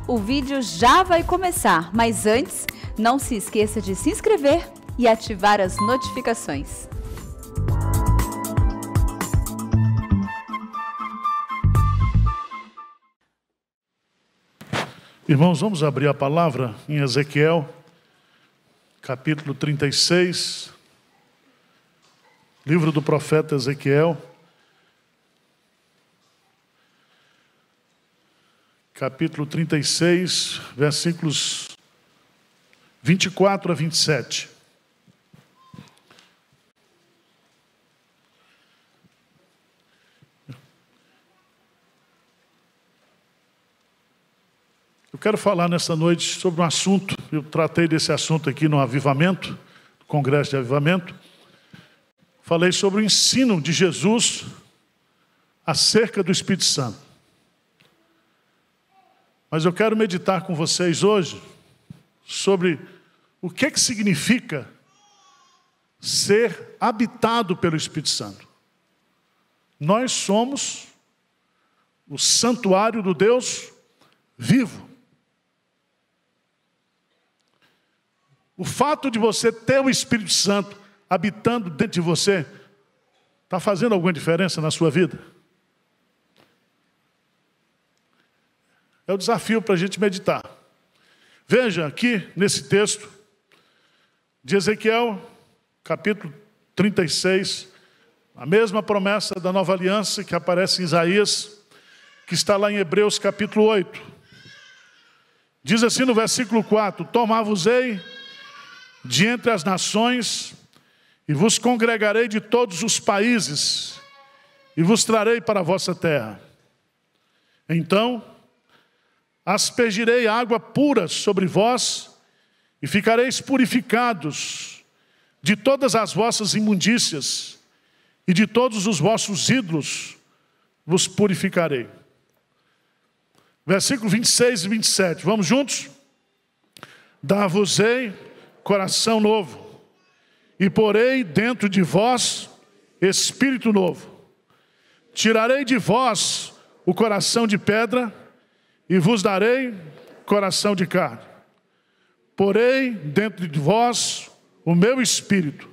O vídeo já vai começar, mas antes, não se esqueça de se inscrever e ativar as notificações. Irmãos, vamos abrir a palavra em Ezequiel, capítulo 36, livro do profeta Ezequiel, capítulo 36, versículos 24 a 27. Eu quero falar nessa noite sobre um assunto, eu tratei desse assunto aqui no Avivamento, no Congresso de Avivamento. Falei sobre o ensino de Jesus acerca do Espírito Santo. Mas eu quero meditar com vocês hoje sobre o que significa ser habitado pelo Espírito Santo. Nós somos o santuário do Deus vivo. O fato de você ter o Espírito Santo habitando dentro de você, está fazendo alguma diferença na sua vida? É o desafio para a gente meditar. Veja aqui nesse texto de Ezequiel, capítulo 36, a mesma promessa da nova aliança que aparece em Isaías, que está lá em Hebreus capítulo 8. Diz assim no versículo 4: Tomar-vos-ei de entre as nações, e vos congregarei de todos os países, e vos trarei para a vossa terra. Então aspergirei água pura sobre vós, e ficareis purificados de todas as vossas imundícias, e de todos os vossos ídolos vos purificarei. Versículo 26 e 27, vamos juntos? Dar-vos-ei coração novo, e porei dentro de vós espírito novo. Tirarei de vós o coração de pedra, e vos darei coração de carne. Porei dentro de vós o meu espírito,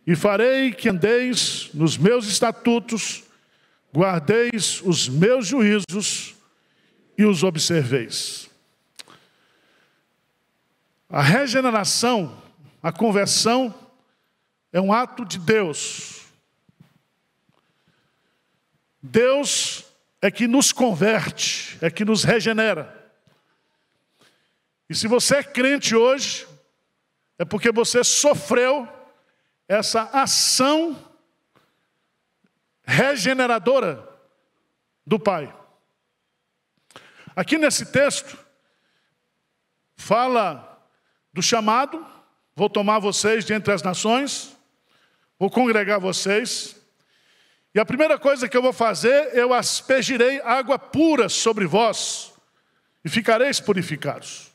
e farei que andeis nos meus estatutos, guardeis os meus juízos e os observeis. A regeneração, a conversão, é um ato de Deus. Deus é que nos converte, é que nos regenera. E se você é crente hoje, é porque você sofreu essa ação regeneradora do Pai. Aqui nesse texto, fala do chamado: vou tomar vocês de entre as nações, vou congregar vocês, e a primeira coisa que eu vou fazer, eu aspergirei água pura sobre vós, e ficareis purificados.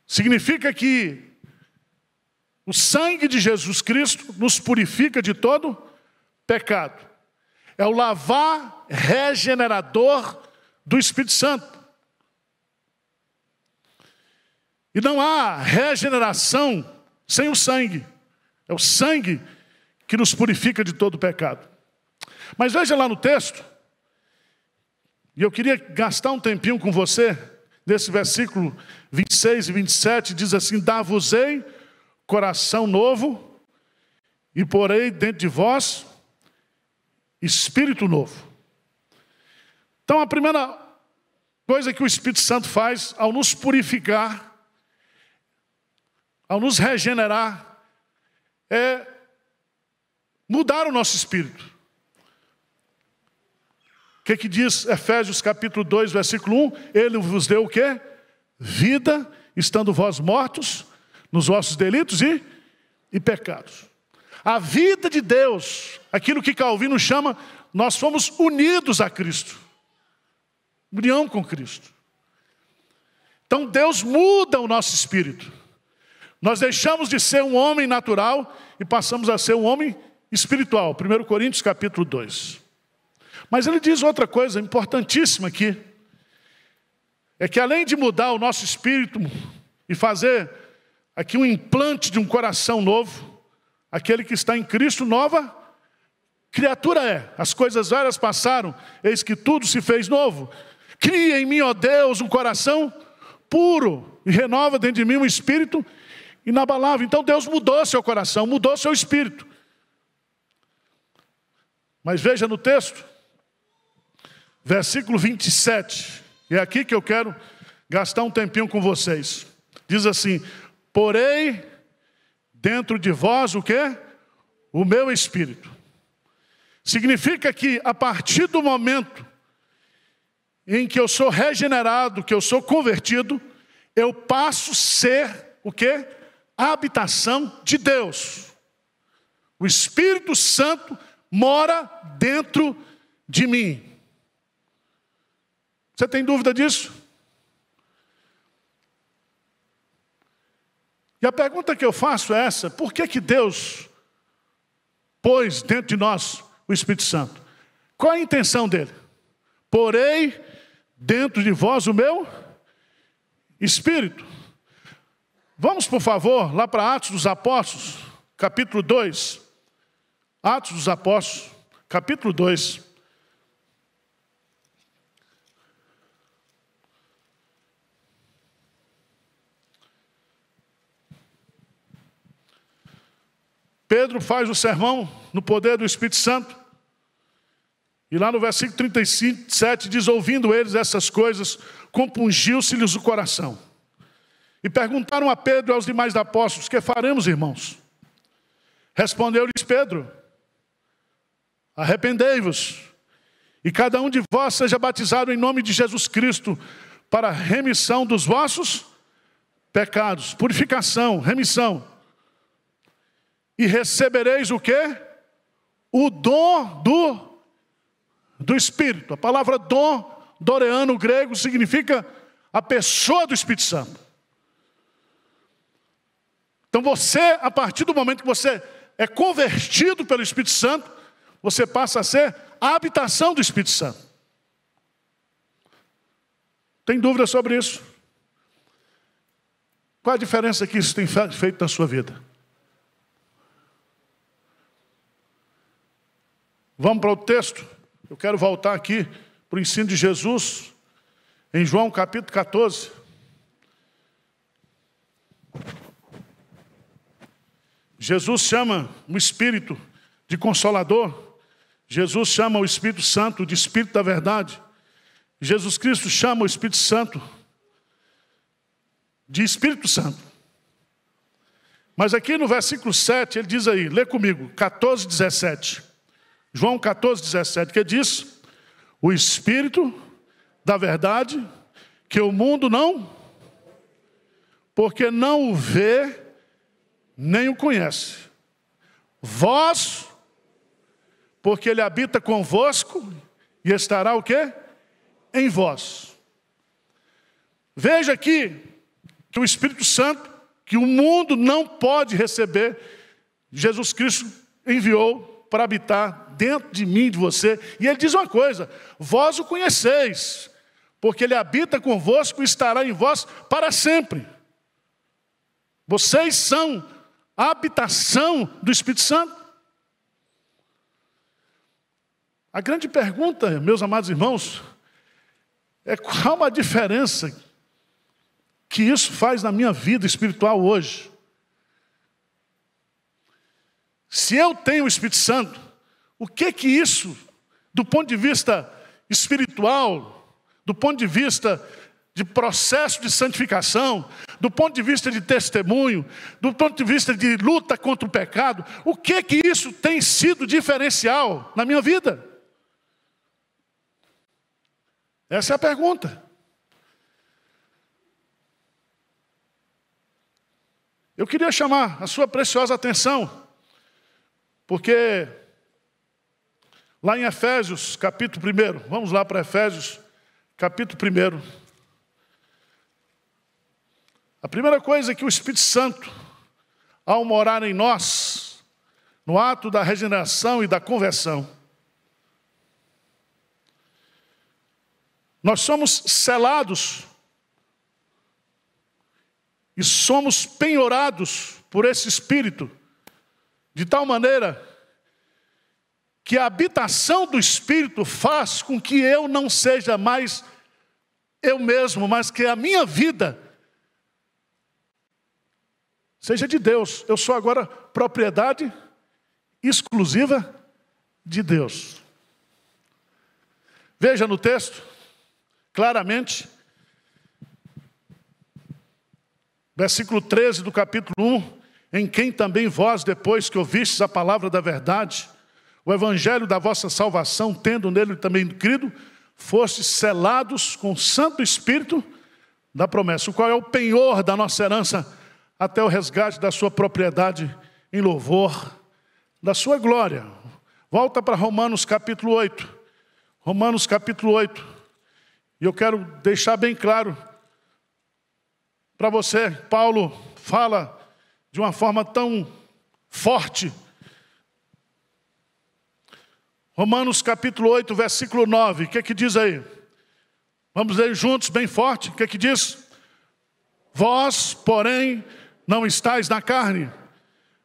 Significa que o sangue de Jesus Cristo nos purifica de todo pecado. É o lavar regenerador do Espírito Santo. E não há regeneração sem o sangue. É o sangue que nos purifica de todo pecado. Mas veja lá no texto, e eu queria gastar um tempinho com você, nesse versículo 26 e 27, diz assim: Dar-vos-ei coração novo, e porei dentro de vós espírito novo. Então a primeira coisa que o Espírito Santo faz ao nos purificar, ao nos regenerar, é mudar o nosso espírito. O que diz Efésios capítulo 2, versículo 1? Ele vos deu o quê? Vida, estando vós mortos nos vossos delitos e pecados. A vida de Deus, aquilo que Calvino chama, nós fomos unidos a Cristo. União com Cristo. Então Deus muda o nosso espírito. Nós deixamos de ser um homem natural e passamos a ser um homem espiritual. 1 Coríntios capítulo 2. Mas ele diz outra coisa importantíssima aqui. é que além de mudar o nosso espírito e fazer aqui um implante de um coração novo, aquele que está em Cristo, nova criatura é. As coisas velhas passaram, eis que tudo se fez novo. Cria em mim, ó Deus, um coração puro e renova dentro de mim um espírito inabalável. Então Deus mudou seu coração, mudou seu espírito. Mas veja no texto, versículo 27, é aqui que eu quero gastar um tempinho com vocês. Diz assim: porei dentro de vós o quê? O meu espírito. Significa que a partir do momento em que eu sou regenerado, que eu sou convertido, eu passo a ser o quê? A habitação de Deus. O Espírito Santo mora dentro de mim. Você tem dúvida disso? E a pergunta que eu faço é essa: por que Deus pôs dentro de nós o Espírito Santo? Qual é a intenção dele? Porei dentro de vós o meu Espírito. Vamos, por favor, lá para Atos dos Apóstolos, capítulo 2. Atos dos Apóstolos, capítulo 2. Pedro faz o sermão no poder do Espírito Santo. E lá no versículo 37 diz: ouvindo eles essas coisas, compungiu-se-lhes o coração. E perguntaram a Pedro e aos demais apóstolos: que faremos, irmãos? Respondeu-lhes Pedro: arrependei-vos, e cada um de vós seja batizado em nome de Jesus Cristo, para a remissão dos vossos pecados. Purificação, remissão. E recebereis o quê? O dom do Espírito. A palavra dom, doreano grego, significa a pessoa do Espírito Santo. Então você, a partir do momento que você é convertido pelo Espírito Santo, você passa a ser a habitação do Espírito Santo. Tem dúvida sobre isso? Qual a diferença que isso tem feito na sua vida? Vamos para o texto. Eu quero voltar aqui para o ensino de Jesus, em João capítulo 14. Jesus chama o Espírito de Consolador. Jesus chama o Espírito Santo de Espírito da Verdade. Jesus Cristo chama o Espírito Santo de Espírito Santo. Mas aqui no versículo 7, ele diz aí, lê comigo, 14, 17. João 14, 17, que diz: o Espírito da Verdade, que o mundo não, porque não o vê, nem o conhece. Vós, porque ele habita convosco e estará o quê? Em vós. Veja aqui que o Espírito Santo, que o mundo não pode receber, Jesus Cristo enviou para habitar dentro de mim, de você. E ele diz uma coisa: vós o conheceis, porque ele habita convosco e estará em vós para sempre. Vocês são a habitação do Espírito Santo. A grande pergunta, meus amados irmãos, é qual a diferença que isso faz na minha vida espiritual hoje? Se eu tenho o Espírito Santo, o que isso, do ponto de vista espiritual, do ponto de vista de processo de santificação, do ponto de vista de testemunho, do ponto de vista de luta contra o pecado, o que isso tem sido diferencial na minha vida? Essa é a pergunta. Eu queria chamar a sua preciosa atenção, porque lá em Efésios, capítulo 1, vamos lá para Efésios, capítulo 1. A primeira coisa é que o Espírito Santo, ao morar em nós, no ato da regeneração e da conversão, nós somos selados e somos penhorados por esse Espírito, de tal maneira que a habitação do Espírito faz com que eu não seja mais eu mesmo, mas que a minha vida seja de Deus. Eu sou agora propriedade exclusiva de Deus. Veja no texto, claramente, versículo 13 do capítulo 1, em quem também vós, depois que ouvistes a palavra da verdade, o evangelho da vossa salvação, tendo nele também crido, fostes selados com o Santo Espírito da promessa, o qual é o penhor da nossa herança, até o resgate da sua propriedade, em louvor da sua glória. Volta para Romanos capítulo 8. Romanos capítulo 8. E eu quero deixar bem claro para você, Paulo fala de uma forma tão forte. Romanos capítulo 8, versículo 9. O que é que diz aí? Vamos ler juntos, bem forte. O que é que diz? Vós, porém, não estáis na carne,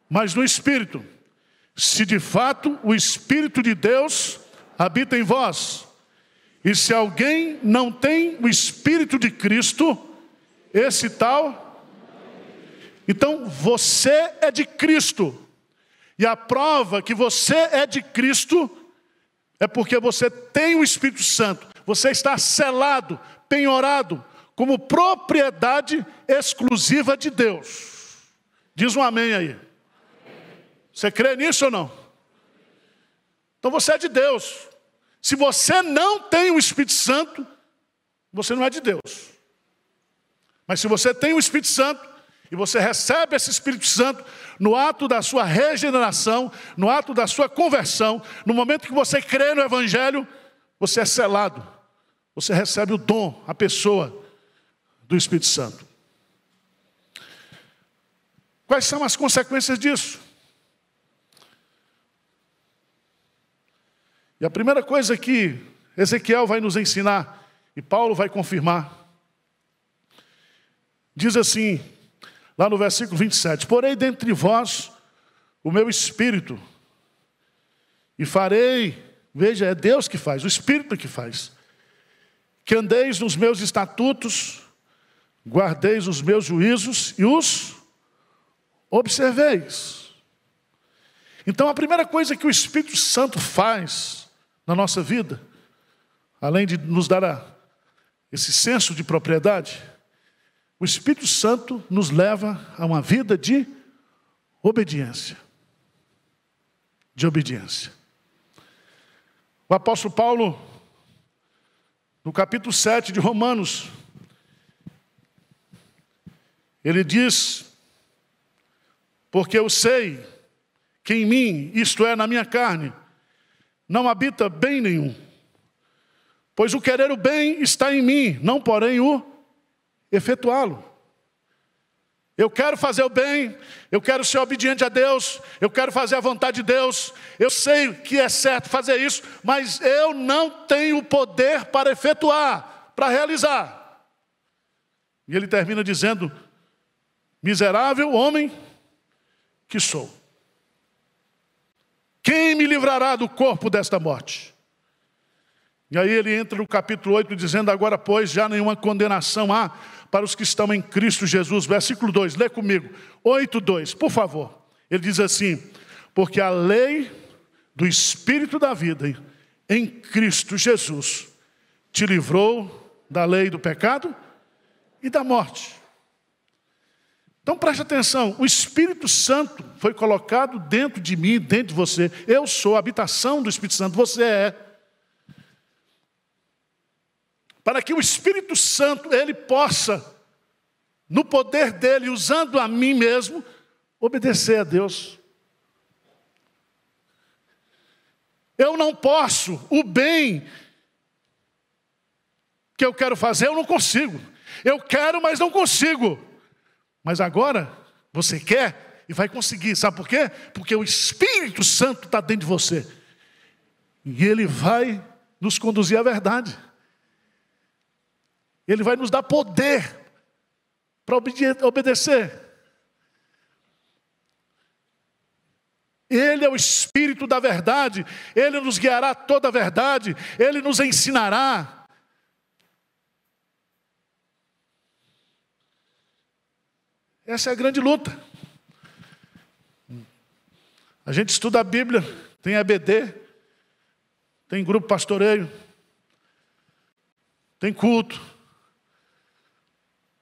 mas no Espírito. Se de fato o Espírito de Deus habita em vós. E se alguém não tem o Espírito de Cristo, esse tal... Então, você é de Cristo. E a prova que você é de Cristo é porque você tem o Espírito Santo. Você está selado, penhorado, como propriedade exclusiva de Deus. Diz um amém aí. Você crê nisso ou não? Então você é de Deus. Se você não tem o Espírito Santo, você não é de Deus. Mas se você tem o Espírito Santo, e você recebe esse Espírito Santo no ato da sua regeneração, no ato da sua conversão, no momento que você crê no Evangelho, você é selado. Você recebe o dom, a pessoa do Espírito Santo. Quais são as consequências disso? E a primeira coisa que Ezequiel vai nos ensinar, e Paulo vai confirmar, diz assim, lá no versículo 27, porém dentre vós o meu Espírito, e farei, veja, é Deus que faz, o Espírito que faz, que andeis nos meus estatutos, guardeis os meus juízos e os observeis. Então a primeira coisa que o Espírito Santo faz na nossa vida, além de nos dar esse senso de propriedade, o Espírito Santo nos leva a uma vida de obediência. De obediência. O apóstolo Paulo, no capítulo 7 de Romanos, ele diz, porque eu sei que em mim, isto é, na minha carne, não habita bem nenhum. Pois o querer o bem está em mim, não porém o efetuá-lo. Eu quero fazer o bem, eu quero ser obediente a Deus, eu quero fazer a vontade de Deus, eu sei que é certo fazer isso, mas eu não tenho o poder para efetuar, para realizar. E ele termina dizendo, miserável homem que sou. Quem me livrará do corpo desta morte? E aí ele entra no capítulo 8 dizendo, agora pois já nenhuma condenação há para os que estão em Cristo Jesus. Versículo 2, lê comigo, 8:2, por favor. Ele diz assim, porque a lei do Espírito da vida em Cristo Jesus te livrou da lei do pecado e da morte. Então preste atenção, o Espírito Santo foi colocado dentro de mim, dentro de você. Eu sou a habitação do Espírito Santo, você é. Para que o Espírito Santo, ele possa, no poder dele, usando a mim mesmo, obedecer a Deus. Eu não posso, o bem que eu quero fazer, eu não consigo. Eu quero, mas não consigo. Mas agora, você quer e vai conseguir. Sabe por quê? Porque o Espírito Santo está dentro de você. E ele vai nos conduzir à verdade. Ele vai nos dar poder para obedecer. Ele é o Espírito da verdade, Ele nos guiará a toda a verdade, Ele nos ensinará. Essa é a grande luta. A gente estuda a Bíblia, tem EBD, tem grupo pastoreio, tem culto,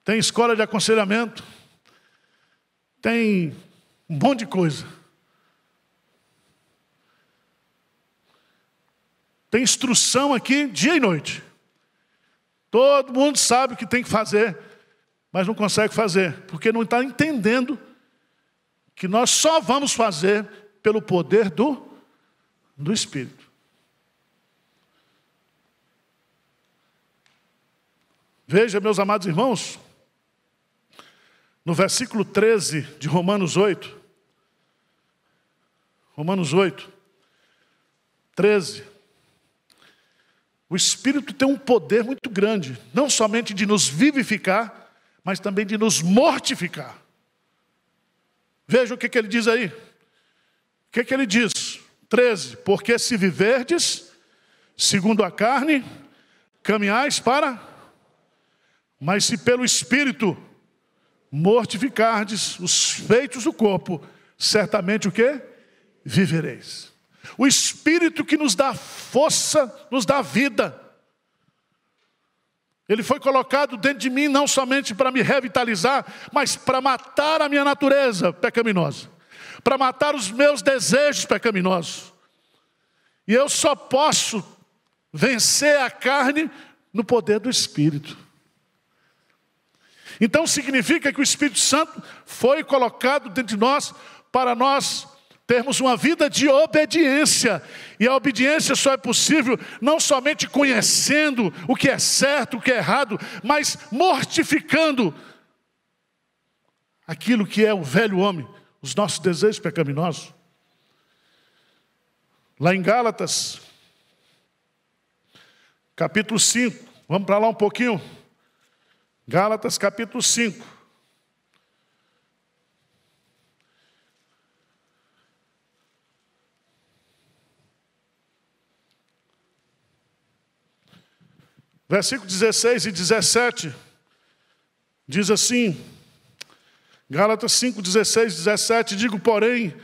tem escola de aconselhamento, tem um monte de coisa. Tem instrução aqui dia e noite. Todo mundo sabe o que tem que fazer, mas não consegue fazer, porque não está entendendo que nós só vamos fazer pelo poder do Espírito. Veja, meus amados irmãos, no versículo 13 de Romanos 8, 13, o Espírito tem um poder muito grande, não somente de nos vivificar, mas também de nos mortificar. Veja o que ele diz aí. O que ele diz? 13, porque se viverdes segundo a carne, caminhais para... Mas se pelo Espírito mortificardes os feitos do corpo, certamente o quê? Vivereis. O Espírito que nos dá força, nos dá vida. Ele foi colocado dentro de mim não somente para me revitalizar, mas para matar a minha natureza pecaminosa, para matar os meus desejos pecaminosos. E eu só posso vencer a carne no poder do Espírito. Então significa que o Espírito Santo foi colocado dentro de nós para nós termos uma vida de obediência. E a obediência só é possível não somente conhecendo o que é certo, o que é errado, mas mortificando aquilo que é o velho homem, os nossos desejos pecaminosos. Lá em Gálatas, capítulo 5, vamos para lá um pouquinho. Gálatas capítulo 5. Versículo 16 e 17. Diz assim. Gálatas 5, 16 e 17. Digo, porém,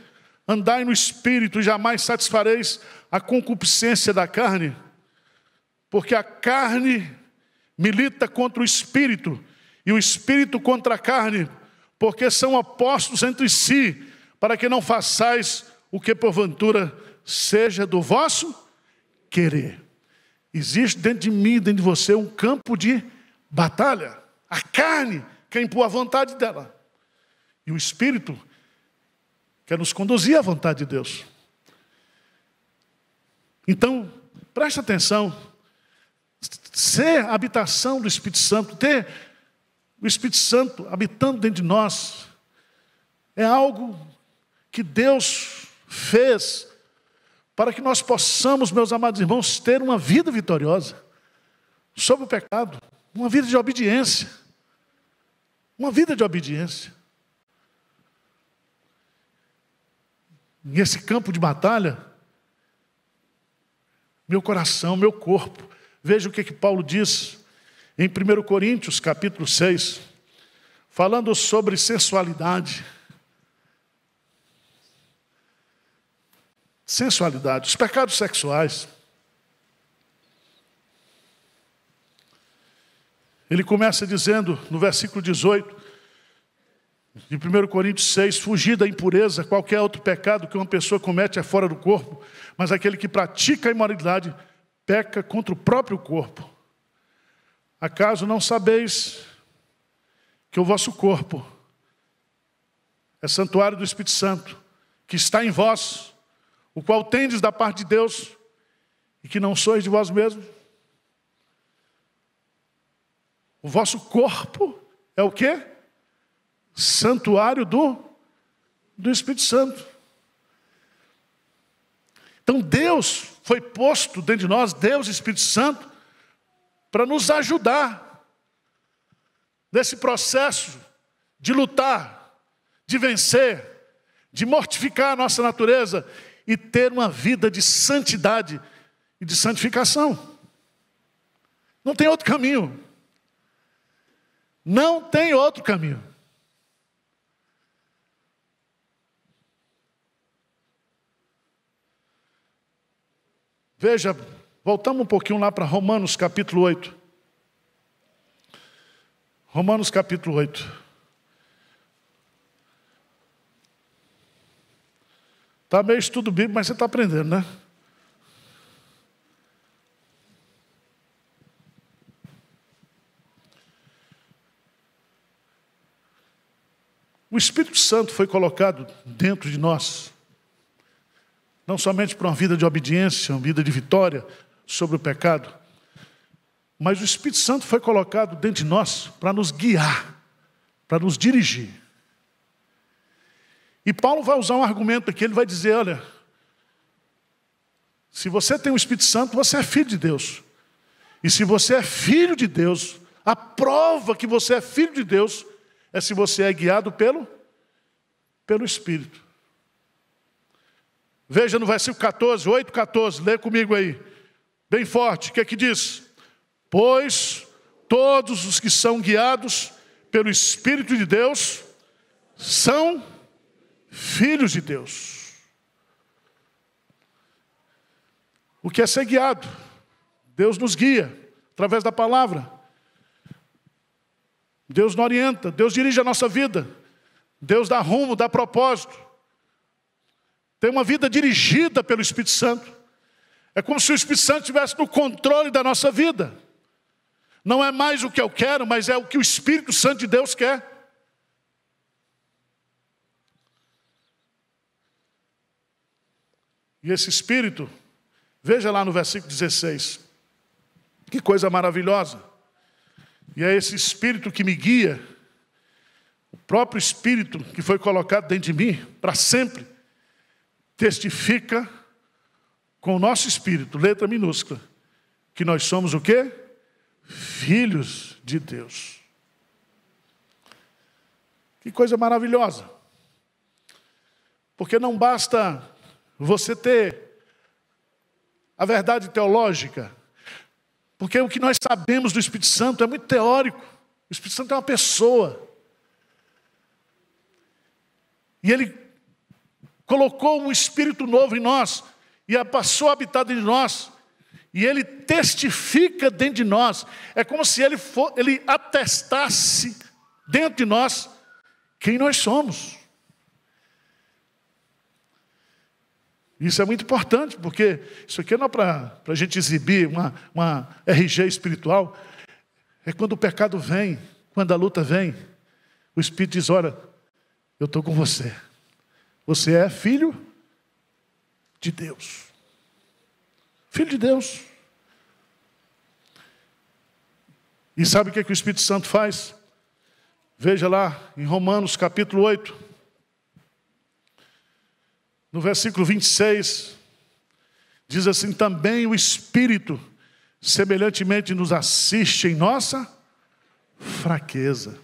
andai no Espírito e jamais satisfareis a concupiscência da carne. Porque a carne milita contra o Espírito, e o Espírito contra a carne, porque são opostos entre si, para que não façais o que porventura seja do vosso querer. Existe dentro de mim, dentro de você, um campo de batalha. A carne quer impor a vontade dela, e o Espírito quer nos conduzir à vontade de Deus. Então, preste atenção. Ser a habitação do Espírito Santo, ter o Espírito Santo habitando dentro de nós, é algo que Deus fez para que nós possamos, meus amados irmãos, ter uma vida vitoriosa sobre o pecado, uma vida de obediência. Uma vida de obediência. Nesse campo de batalha, meu coração, meu corpo. Veja o que Paulo diz em 1 Coríntios, capítulo 6, falando sobre sensualidade. Sensualidade, os pecados sexuais. Ele começa dizendo, no versículo 18, de 1 Coríntios 6, fugir da impureza, qualquer outro pecado que uma pessoa comete é fora do corpo, mas aquele que pratica a imoralidade peca contra o próprio corpo. Acaso não sabeis que o vosso corpo é santuário do Espírito Santo, que está em vós, o qual tendes da parte de Deus, e que não sois de vós mesmos? O vosso corpo é o quê? Santuário do Espírito Santo. Então Deus foi posto dentro de nós, Deus e Espírito Santo, para nos ajudar nesse processo de lutar, de vencer, de mortificar a nossa natureza e ter uma vida de santidade e de santificação. Não tem outro caminho. Não tem outro caminho. Veja, voltamos um pouquinho lá para Romanos capítulo 8. Romanos capítulo 8. Está meio estudo bíblico, mas você está aprendendo, né? O Espírito Santo foi colocado dentro de nós, não somente para uma vida de obediência, uma vida de vitória sobre o pecado, mas o Espírito Santo foi colocado dentro de nós para nos guiar, para nos dirigir. E Paulo vai usar um argumento aqui, ele vai dizer, olha, se você tem o Espírito Santo, você é filho de Deus. E se você é filho de Deus, a prova que você é filho de Deus é se você é guiado pelo Espírito. Veja no versículo 14, 8:14, lê comigo aí, bem forte, o que é que diz? Pois todos os que são guiados pelo Espírito de Deus são filhos de Deus. O que é ser guiado? Deus nos guia através da palavra. Deus nos orienta, Deus dirige a nossa vida. Deus dá rumo, dá propósito. Tem uma vida dirigida pelo Espírito Santo. É como se o Espírito Santo estivesse no controle da nossa vida. Não é mais o que eu quero, mas é o que o Espírito Santo de Deus quer. E esse Espírito, veja lá no versículo 16, que coisa maravilhosa. E é esse Espírito que me guia, o próprio Espírito que foi colocado dentro de mim, para sempre, testifica com o nosso Espírito, letra minúscula, que nós somos o quê? Filhos de Deus. Que coisa maravilhosa. Porque não basta você ter a verdade teológica, porque o que nós sabemos do Espírito Santo é muito teórico. O Espírito Santo é uma pessoa. E Ele colocou um Espírito novo em nós, e passou a habitar dentro de nós, e Ele testifica dentro de nós. É como se Ele atestasse dentro de nós quem nós somos. Isso é muito importante, porque isso aqui não é para a gente exibir uma RG espiritual. É quando o pecado vem, quando a luta vem, o Espírito diz, olha, eu estou com você. Você é filho de Deus. Filho de Deus. E sabe o que o Espírito Santo faz? Veja lá em Romanos capítulo 8. No versículo 26, diz assim, também o Espírito semelhantemente nos assiste em nossa fraqueza.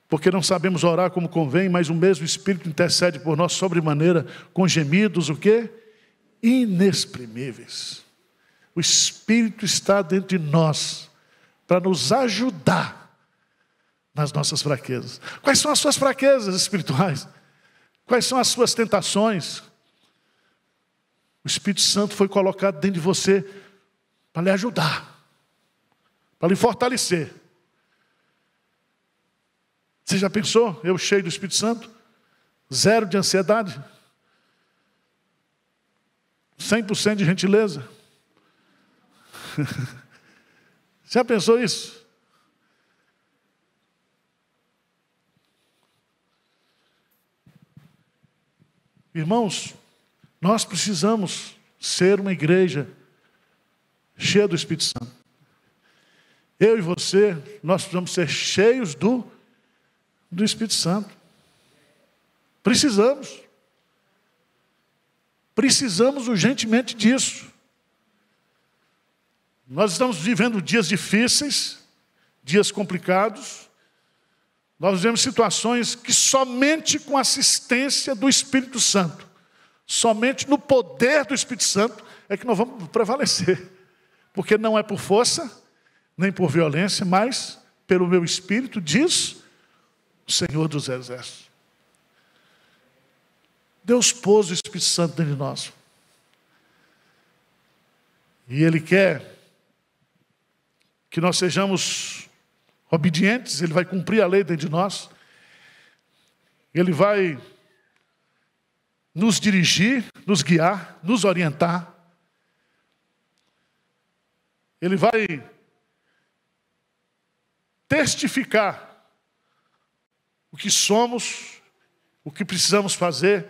Porque não sabemos orar como convém, mas o mesmo Espírito intercede por nós sobremaneira, com gemidos, o quê? Inexprimíveis. O Espírito está dentro de nós, para nos ajudar nas nossas fraquezas. Quais são as suas fraquezas espirituais? Quais são as suas tentações? O Espírito Santo foi colocado dentro de você para lhe ajudar, para lhe fortalecer. Você já pensou? Eu cheio do Espírito Santo? 0 de ansiedade? 100% de gentileza? Já pensou isso? Irmãos, nós precisamos ser uma igreja cheia do Espírito Santo. Eu e você, nós precisamos ser cheios do Espírito Santo. Precisamos. Precisamos urgentemente disso. Nós estamos vivendo dias difíceis, dias complicados, Nós vivemos situações que somente com a assistência do Espírito Santo, somente no poder do Espírito Santo é que nós vamos prevalecer. Porque não é por força, nem por violência, mas pelo meu Espírito, diz o Senhor dos Exércitos. Deus pôs o Espírito Santo dentro de nós. E Ele quer que nós sejamos obedientes, Ele vai cumprir a lei dentro de nós. Ele vai nos dirigir, nos guiar, nos orientar. Ele vai testificar o que somos, o que precisamos fazer.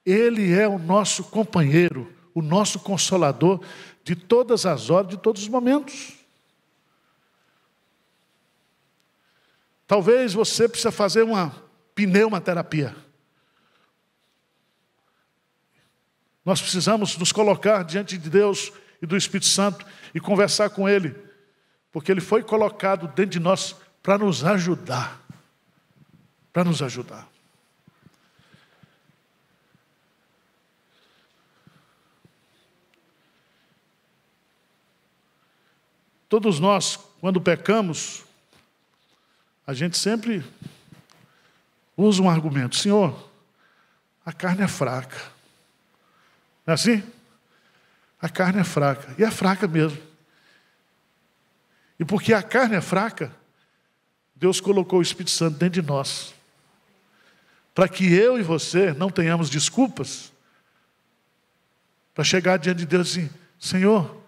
Ele é o nosso companheiro, o nosso consolador de todas as horas, de todos os momentos. Talvez você precise fazer uma pneumaterapia. Nós precisamos nos colocar diante de Deus e do Espírito Santo e conversar com Ele, porque Ele foi colocado dentro de nós para nos ajudar. Para nos ajudar. Todos nós, quando pecamos, a gente sempre usa um argumento: Senhor, a carne é fraca. Não é assim? A carne é fraca. E é fraca mesmo. E porque a carne é fraca, Deus colocou o Espírito Santo dentro de nós. Para que eu e você não tenhamos desculpas para chegar diante de Deus e dizer: Senhor,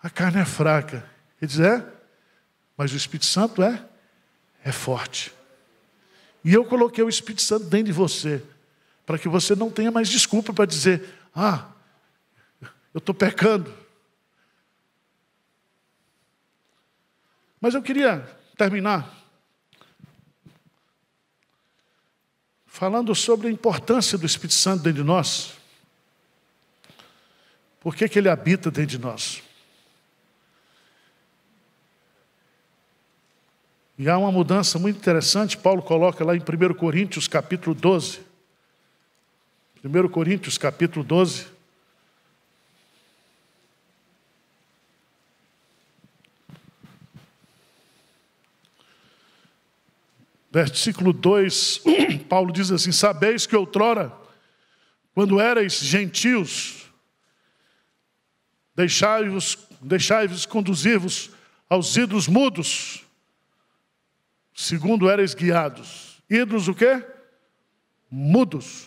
a carne é fraca. Ele diz: mas o Espírito Santo é forte. E eu coloquei o Espírito Santo dentro de você, para que você não tenha mais desculpa para dizer: eu estou pecando. Mas eu queria terminar falando sobre a importância do Espírito Santo dentro de nós. Por que ele habita dentro de nós? E há uma mudança muito interessante, Paulo coloca lá em 1 Coríntios capítulo 12. 1 Coríntios capítulo 12. Versículo 2, Paulo diz assim: sabeis que outrora, quando erais gentios, deixai-vos conduzir-vos aos ídolos mudos, segundo erais guiados. Ídolos o quê? Mudos.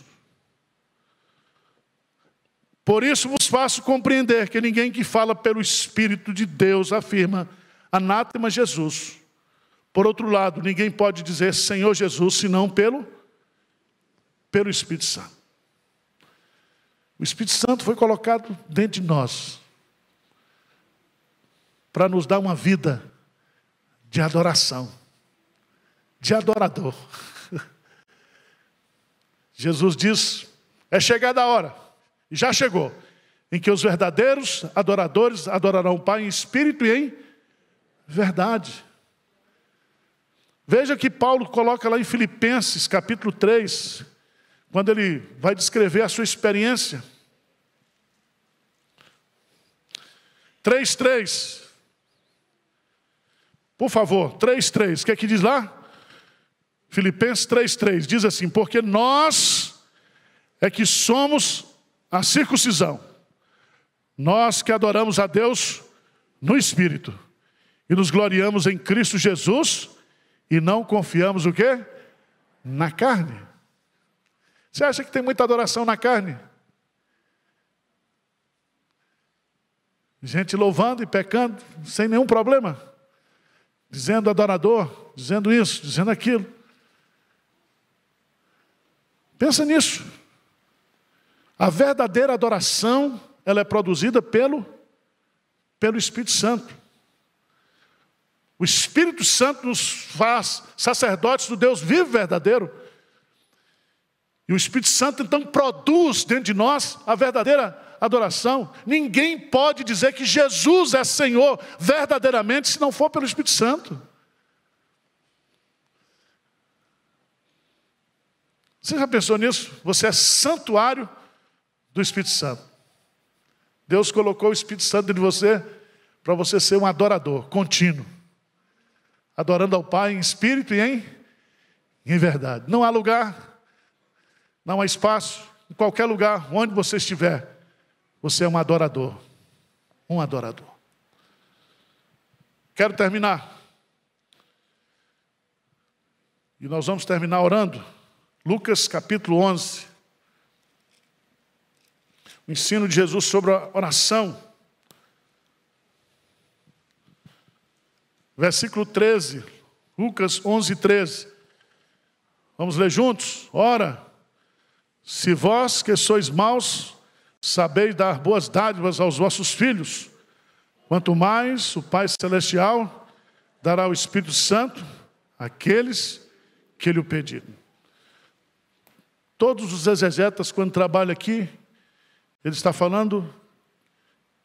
Por isso vos faço compreender que ninguém que fala pelo Espírito de Deus afirma anátema Jesus. Por outro lado, ninguém pode dizer Senhor Jesus, senão pelo Espírito Santo. O Espírito Santo foi colocado dentro de nós para nos dar uma vida de adoração, de adorador. Jesus diz: é chegada a hora, e já chegou, em que os verdadeiros adoradores adorarão o Pai em espírito e em verdade. Veja que Paulo coloca lá em Filipenses capítulo 3, quando ele vai descrever a sua experiência. 3:3. Por favor, 3:3. O que é que diz lá? Filipenses 3:3. Diz assim: porque nós é que somos a circuncisão. Nós que adoramos a Deus no Espírito. E nos gloriamos em Cristo Jesus. E não confiamos o quê? Na carne. Você acha que tem muita adoração na carne? Gente louvando e pecando sem nenhum problema. Dizendo adorador, dizendo isso, dizendo aquilo. Pensa nisso. A verdadeira adoração, ela é produzida pelo Espírito Santo. O Espírito Santo nos faz sacerdotes do Deus vivo e verdadeiro. E o Espírito Santo então produz dentro de nós a verdadeira adoração. Ninguém pode dizer que Jesus é Senhor verdadeiramente se não for pelo Espírito Santo. Você já pensou nisso? Você é santuário do Espírito Santo. Deus colocou o Espírito Santo dentro de você para você ser um adorador contínuo. Adorando ao Pai em espírito e em verdade. Não há lugar, não há espaço, em qualquer lugar, onde você estiver, você é um adorador. Um adorador. Quero terminar. E nós vamos terminar orando. Lucas capítulo 11. O ensino de Jesus sobre a oração. Versículo 13. Lucas 11, 13. Vamos ler juntos? Ora, se vós que sois maus, sabeis dar boas dádivas aos vossos filhos, quanto mais o Pai Celestial dará o Espírito Santo àqueles que lhe o pedirem. Todos os exegetas, quando trabalham aqui, ele está falando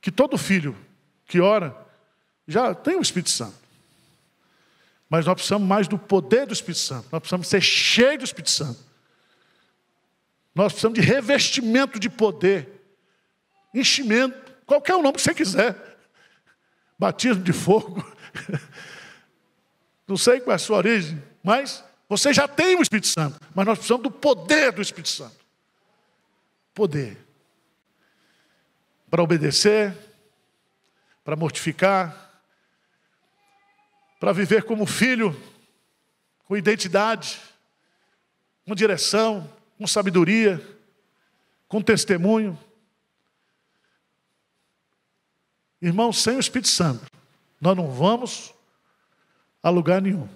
que todo filho que ora já tem o Espírito Santo. Mas nós precisamos mais do poder do Espírito Santo. Nós precisamos ser cheios do Espírito Santo. Nós precisamos de revestimento de poder. Enchimento. Qualquer nome que você quiser. Batismo de fogo. Não sei qual é a sua origem, mas você já tem o Espírito Santo. Mas nós precisamos do poder do Espírito Santo. Poder. Para obedecer. Para mortificar. Para viver como filho, com identidade, com direção, com sabedoria, com testemunho. Irmãos, sem o Espírito Santo, nós não vamos a lugar nenhum.